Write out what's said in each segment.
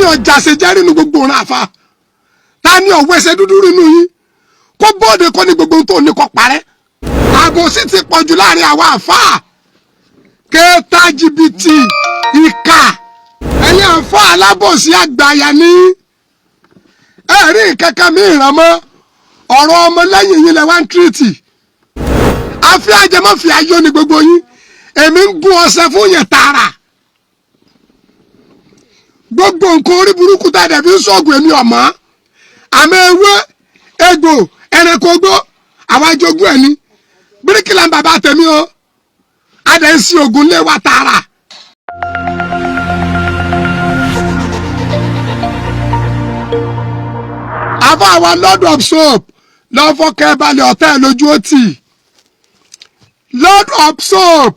Tani ọjà ṣe jẹ́rìí nu gbogbo ọ̀run àfa. Tani ọ̀wọ́ ẹsẹ̀ dúdú nínú yín. Kó bóde kọ́ ní gbogbo tó ní kó parẹ́. Àbòsí ti pọ̀jù láàrin àwa àfa. Kẹta jìbìtì ìkà. Ẹ̀yin àfa alábòsí àgbàyà ni. Ẹ̀rí kankan mi ìràn mọ́. Ọ̀rọ̀ ọmọ lẹ́yìn yín lẹ wá ń tírìtì. Àfi àjẹmọ́ fi ayọ̀ ní gbogbo yín. Èmi ń gún ọṣẹ fún yẹn tààrà. Gbogbo nǹkan orí burúkú tá a dẹ̀ fi ń sọ̀gùn èmi ọ̀mọ́. Àmọ́ ewé egbò ẹranko gbó àwọn ajogún ẹ̀ ní. Bíríkìlà ń bàbá tèmi o. A dẹ̀ ń sin ògùn lé wa tààrà. Àfa àwọn Lord of Soap lọ́ fọ́kẹ́ balẹ̀ ọ̀tá ẹ̀ lójú ó tì. Lord of Soap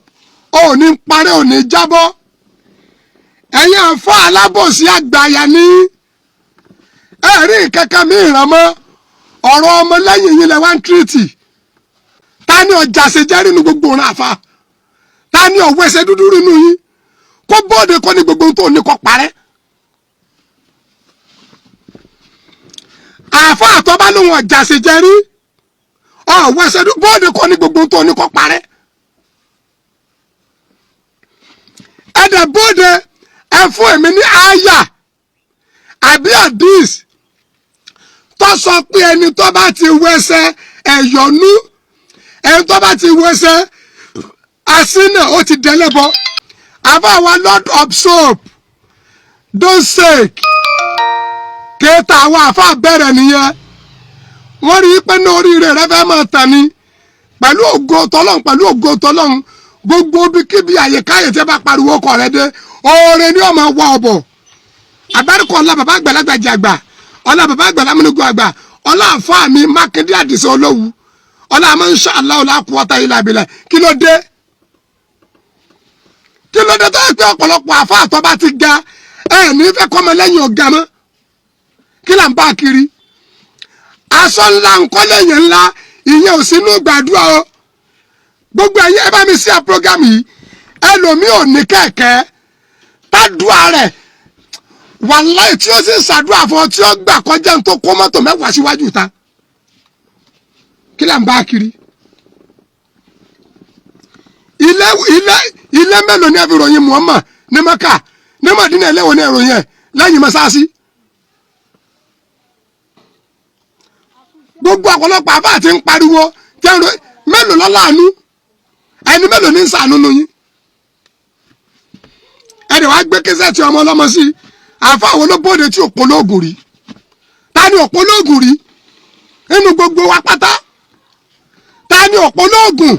ò ní parẹ́ ò ní jábọ́. Ẹ̀yin àfa alábòsí àgbàyà ni. Ẹ̀rí kankan mi ìràn mọ́. Ọ̀rọ̀ ọmọ lẹ́yìn yín lẹ wá ń tírìtì. Tani ọjà ṣe jẹ́rìí nu gbogbo ọ̀run àfa. Tani ọ̀wọ́ ẹsẹ̀ dúdú nínú yín. Kó bóde kọ́ ní gbogbo tó ní kó parẹ́. Àfa àtọ́bá lóhun ọjà ṣe jẹ́rìí. Ọ̀wọ́ ẹsẹ̀ dúdú bóde kọ́ ní gbogbo tó ní kó parẹ́. Ẹ̀dẹ̀ bóde ẹ fún èmi ní àyà àbí àdìs tó sọ pé ẹni tó bá ti wẹsẹ̀ ẹ̀yọ̀nú ẹni tó bá ti wẹsẹ̀ asínà ó ti dẹlẹ́bọ. Àfa àwọn Lord of Soap don't sake kéèta àwọn àfa bẹ̀rẹ̀ nìyẹn. Wọ́n rí i pé ní oríire rẹ fẹ́ máa tàn ní pẹ̀lú ògo tọ́lọ́hún gbogbo bíkíbi àyèkáyè tí ẹ bá pariwo kọ rẹ dé oore ni ọmọ wọ ọbọ. Àbárikọ ọlá bàbá àgbàlagbà jàgbà ọlá bàbá àgbàlá múnugún àgbà ọlá àfa mi Mákindé Àdìsá Olówú ọlá àmọ́ insha Allah ọlá quwwata illa billah. Kí ló dé tó yẹ pé ọ̀pọ̀lọpọ̀ àfa àtọ́ bá ti ga ẹ ní fẹ́ kọ́mọ lẹ́yìn ọ̀gá mọ́. Kí là ń bá kiri aṣọ ńlá nǹkan lẹ́yìn ńlá ìyẹn ò sínú gbàdúrà o. Gbogbo ẹ̀yin ẹ bá mi sí àpọ́gámù yìí ẹlòmíì ò ní kẹ̀kẹ́ tádùá rẹ̀ wàláì tí ó sì ń ṣàdúrà fún ọ tí ó gbà kọjá tó kó mọ́tò mẹ́wàá síwájú ta. Kí là ń bá kiri ilé mélòó ní ẹbí ròyìn Muhammad ní Mẹ́kà ní Mádínà ẹlẹ́wọ̀n ní ìròyìn ẹ̀ lẹ́yìn mọ́sáàsì. Gbogbo ọ̀pọ̀lọpọ̀ àbá àti ń pariwo mélòó lọ́láàánú ẹni mélòó ní ń sàánú nu yín. Ẹni wàá gbé kẹsẹ̀tì ọmọ ọlọ́mọ sí àfa àwọn olóbóde tí òpó lóògùn rí. Ta ni òpó lóògùn rí nínú gbogbo wa pátá? Ta ni òpó lóògùn?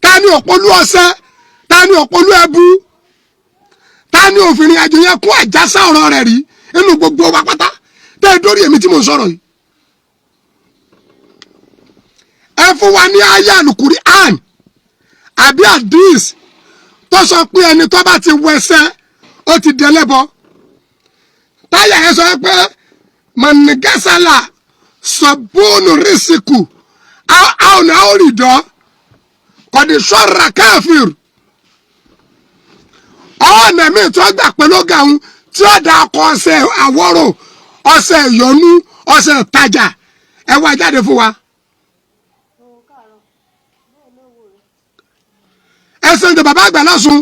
Ta ni òpó lú ọṣẹ? Ta ni òpó lú ẹbú? Ta ni òfìrin àjò yẹn kún àjàsá ọ̀rọ̀ rẹ̀ rí nínú gbogbo wa pátá? Tẹ́ ẹ dórí èmi tí mo ń sọ̀rọ̀ yìí. Ẹ fún wa ní àyá Al-Qur'an àbí àdìs tó sọ pé ẹni tó bá ti wẹsẹ̀ ó ti dẹlẹ́bọ. Táyà ẹ sọ pé mọ̀nìgẹ́sàlà sọ̀bùnù rìsíkù àwọn àórìdọ́ kọ̀dí sọ́ra káfíìr. Ọ̀nà mi tó gbà pé ló ga òun tí ó da ọkọ̀ ọ̀sẹ̀ àwọ̀rò ọ̀sẹ̀ ìyọnú ọ̀sẹ̀ ìtajà ẹ wá jáde fún wa. Ẹsẹ̀ ń tẹ bàbá àgbà lọ́sùn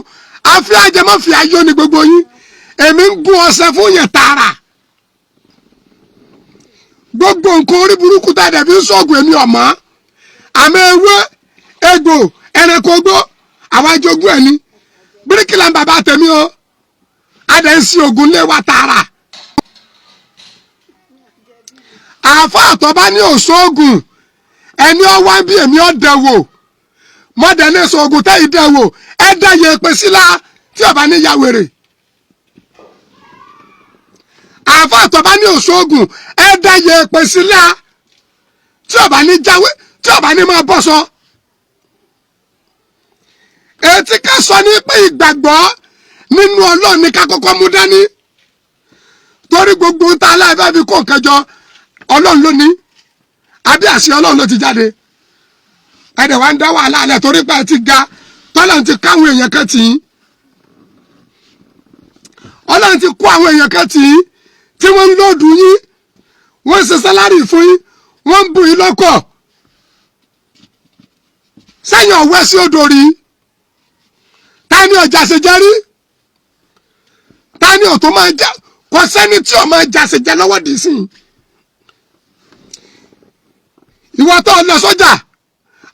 àfi àjẹmọ́ fi ayọ̀ ní gbogbo yín. Èmi ń gún ọṣẹ fún yẹn tààrà. Gbogbo nǹkan orí burúkú tá a dẹ̀ fi ń sọ̀gùn èmi ọ̀mọ́. Àmọ́ ewé egbò ẹranko gbó àwọn ajogún ẹ̀ ní. Bíríkìlà ń bàbá tèmi o. A dẹ̀ ń sin ògùn lé wa tààrà. Àfa àtọ́bá ní òṣoògùn ẹni ọwá bí èmi ọ̀dẹ̀ wò. Mọ́dẹ̀lẹ́ sọ ogun tẹ́ ìdẹ̀wò ẹ̀dá yẹ pé sílá tí ọba ní ya wèrè. Àfa àtọ́bá ní òṣoògùn ẹ̀dá yẹ pé sílá tí ọba ní jáwé tí ọba ní máa bọ́ sọ. Etí ká sọ ní pé ìgbàgbọ́ nínú Ọlọ́run ní ká kọ́kọ́ mú dání. Torí gbogbo ń ta aláìfẹ́ fi kó nǹkan jọ Ọlọ́run ló ní àbí àṣẹ Ọlọ́run ló ti jáde. Ẹ̀dẹ̀ wá ń dá wàhálà alẹ́ torí pé ẹ ti ga tọ́lá ti káwọn èèyàn kan tì í. Ọlọ́run ti kó àwọn èèyàn kan tí wọ́n ń lòdù yín, wọ́n ṣe sálárì fún yín, wọ́n ń bù yín lọ́kọ̀. Sẹ́yìn ọ̀wẹ́ sí odò rí. Ta ni ọjà ṣe jẹ́ rí? Ta ni ò tó máa jẹ́? Kò sẹ́ni tí ò máa jà ṣe jẹ́ lọ́wọ́ dì sí. Ìwọ tó lọ sọ́jà,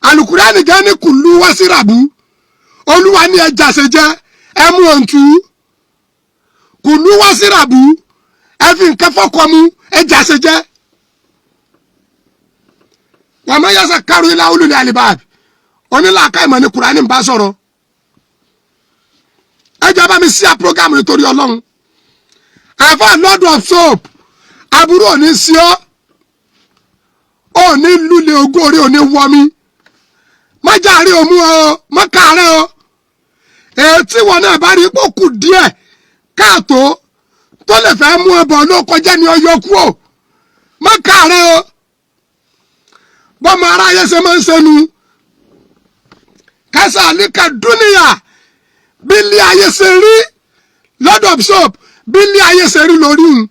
Àlùkùránì gan ní kùlú wá sí ràbú. Olúwa ní ẹjà ṣe jẹ́, ẹ mú òǹtú. Kùlú wá sí ràbú, ẹ fi nǹkan fọ́kọ mu, ẹjà ṣe jẹ́. Wa ma yazakkaru illa ulul albab. Onílàákà ìmọ̀ ní Kùránì ń bá sọ̀rọ̀. Ẹ jẹ́ bá mi sí à program nítorí Ọlọ́run. Àfà Lord of Soap, àbúrò ní sí ọ́. Ó ní lulẹ̀ ogún orí ò ní wọmi. Má jàre òmu o, má kàárẹ̀ o. Ètí wọn náà bá rí pòkù díẹ̀ káàtó tó lè fẹ́ mú ọbọ̀ ló kọjá ní ọyọ kú o. Má kàárẹ̀ o. Bọ́mọ aráyé ṣe máa ń ṣẹnu. Kásá àlíkà dúníyà bí ilé ayé ṣe rí Lord of Soap bí ilé ayé ṣe rí lórí un.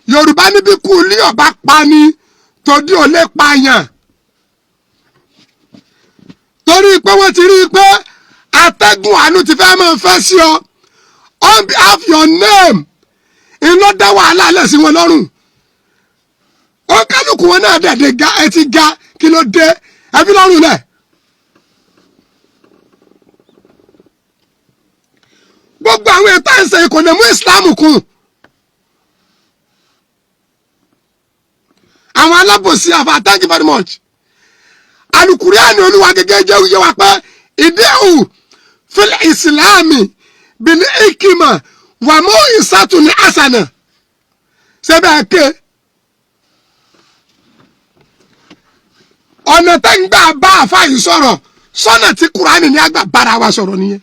Yorùbá níbi kú ilé ọba pa ni tòdí ò lè pààyàn. Torí pé wọ́n ti rí i pé atẹ́gùn àánú ti fẹ́ máa fẹ́ sí ọ. On behalf your name iná dá wàhálà lẹ̀ sí wọn lọ́rùn. Ó kálukú wọn náà dẹ̀dẹ̀ ga ẹ ti ga kí ló dé ẹ fi lọ́rùn lẹ̀. Gbogbo àwọn ètò ẹ̀sẹ̀ kò lè mú Islam kún. Àwọn alábòsí àfà, thank you very much. Àlùkùránì Olúwa gẹ́gẹ́ jẹ́ òye wa pé ìdíhù fil ìsìláàmì bil hikma wà mú ìsàtúnì àsànà. Ṣé bẹ́ẹ̀ ké? Ọ̀nà tẹ́ ń gbà bá àfà yìí sọ̀rọ̀ sọ́nà tí Kùránì ní àgbà bára wa sọ̀rọ̀ nìyẹn.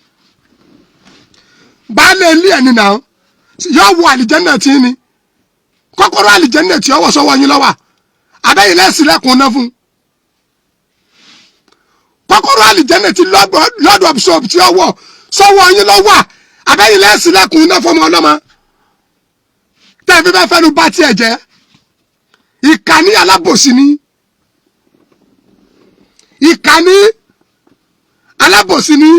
Baálé ilé ẹni náà yóò wọ àlìjẹ́nà tí ní. Kọ́kọ́rọ́ àlìjẹ́nà tí ó wọ̀ sọ́wọ́ yín lọ́wọ́. Abẹ́yìn lẹ́sìn lẹ́kùn náà fún. Kọ́kọ́rọ́ àlìjẹ́nà tí Lord of Soap tí ó wọ̀ sọ́wọ́ yín lọ́wọ́. Abẹ́yìn lẹ́sìn lẹ́kùn náà fọmọ ọlọ́mọ. Tẹ́ẹ̀fí bẹ́ẹ̀ fẹ́nu bá tiẹ̀ jẹ́. Ìkànnì alábòsí ni. Ìkànnì alábòsí ni.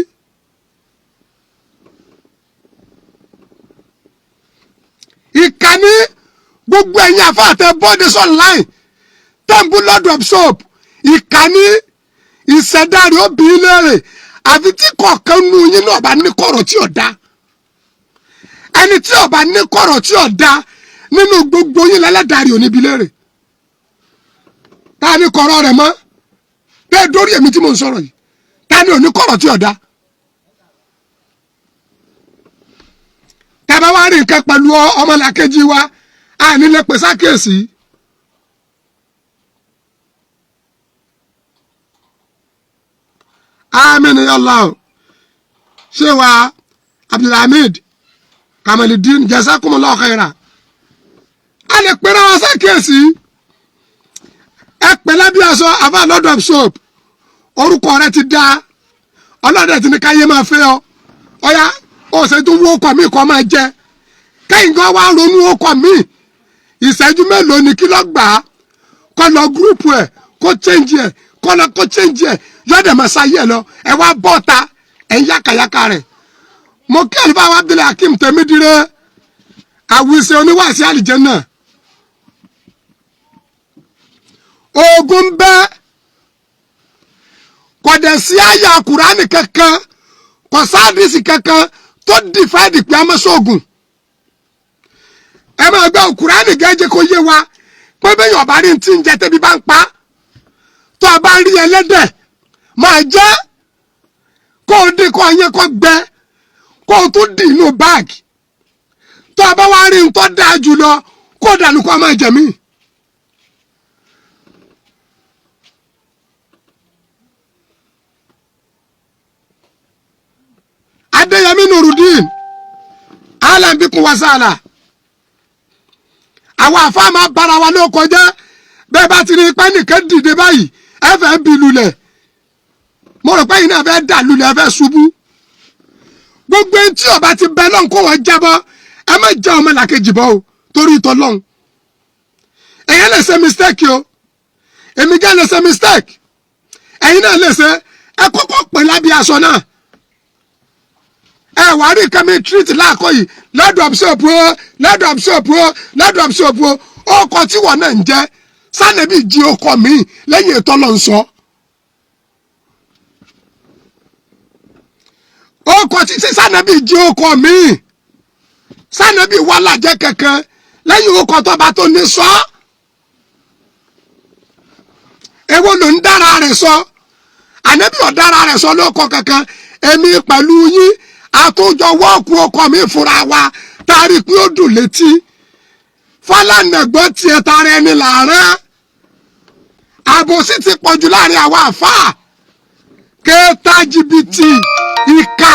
Ìkànnì gbogbo ẹ̀yin àfáàtẹ bodies online tẹ́ǹbù Lord of Soap ìkànnì ìṣẹ̀dáre obìnrin léèrè àfi tí kọ̀ọ̀kan nù yín náà bá ní kọ̀rọ̀ tí ò dá. Ẹni tí ò bá ní kọ̀rọ̀ tí ò dá nínú gbogbo yín lẹ́lẹ́dàrí oníbi léèrè. Ta ni kọ̀rọ̀ rẹ̀ mọ́? Bẹ́ẹ̀ dórí èmi tí mo ń sọ̀rọ̀ yìí. Ta ni ò ní kọ̀rọ̀ tí ò dá? Tẹ́bá wá rí nǹkan pẹ̀lú ọmọlàkejì wa a nílé pèsè àkíyèsí. Amin ya Allah. Ṣé wa Abdulhamid Kamaludin jazakumullahu khaira. A lè pèrè wọn ṣàkíyèsí. Ẹ pẹ̀lẹ́ bí aṣọ àfà Lord of Soap. Orúkọ rẹ ti dá. Ọlọ́dẹ ti ní káyé máa fẹ́ ọ. Ọya ó ṣe tún wó ọkọ̀ mi kọ́ máa jẹ. Kẹ́yìn kan wá ronú ọkọ̀ mi. Ìṣẹ́jú mélòó ni kí ló gbà á? Kọ́ lọ gúrúùpù ẹ̀ kó change ẹ̀ kọ́ lọ kó change ẹ̀ yọ̀dẹ̀ máa ṣayé ẹ̀ lọ. Ẹ wá bọ́ta ẹ̀ ń yákàyákà rẹ̀. Mo kí àlùfáà wa Abdul Hakim Tẹ̀mídìrẹ́ àwùsẹ̀ oníwàásí àlìjẹ́nà. Ogun bẹ́ kò dẹ̀ sí àyà Kùránì kankan kò sáàdìsì kankan tó dìfáìdì pé a máa ṣoògùn. Ẹ máa gbọ́ Kùránì gẹ́gẹ́ kó yé wa pé bẹ́ẹ̀ yọ̀bá rí ti ń jẹ tẹ́bi bá ń pa tó o bá rí ẹlẹ́dẹ̀ máa jẹ́ kó o dín kó ọyẹ́ kó gbẹ kó o tún dì inú báàgì tó o bá wá rí n tó dáa jù lọ kó o dànù kó o máa jẹ mí. Adéyẹmí Nurudeen alambiku wasala àwọn àfáà máa bára wa ló kọjá bẹ́ẹ̀ bá ti rí pé nìkan dìde báyìí ẹ fẹ́ bí lulẹ̀ mo rò pé yìí náà fẹ́ dà lulẹ̀ ẹ fẹ́ ṣubú gbogbo ẹni tí ó bá ti bẹ lọ́n kó wọ́n jábọ́ ẹ má jẹ́ ọmọ làkejì bọ́ o torí tọ́lọ́n ẹ̀yin lè ṣe mistake o èmi gẹ́ lè ṣe mistake ẹ̀yin náà lè ṣe ẹ kọ́kọ́ pè lábí aṣọ náà ẹ wà rí kẹ́mi treat láàkọ́ yìí lọ́dọ̀ ṣọ́ọ̀bù o lọ́dọ̀ ṣọ́ọ̀bù o lọ́dọ̀ ṣọ́ọ̀bù o ọkọ̀ tí wọ́n náà ń jẹ́ sànẹ́bí jí ọkọ̀ mi lẹ́yìn ètò ọlọ́nsọ ọkọ̀ títí sànẹ́bí jí ọkọ̀ mi sànẹ́bí wà lájẹ́ kankan lẹ́yìn ọkọ̀ tó bá tó ní sọ èwo ló ń dára rẹ̀ sọ ànẹ́bí ọ̀dára rẹ̀ sọ lọ́kọ̀ kankan èmi pẹ̀lú yín àtúnjọ wọ́ọ̀kù ọkọ̀ mi fúnra wa tari pé ó dùn létí Fálànà gbọ́ tiẹ̀ tara ẹni làárẹ̀ àbòsí ti pọ̀jù láàrin àwọn àfáà kẹta jìbìtì ìkà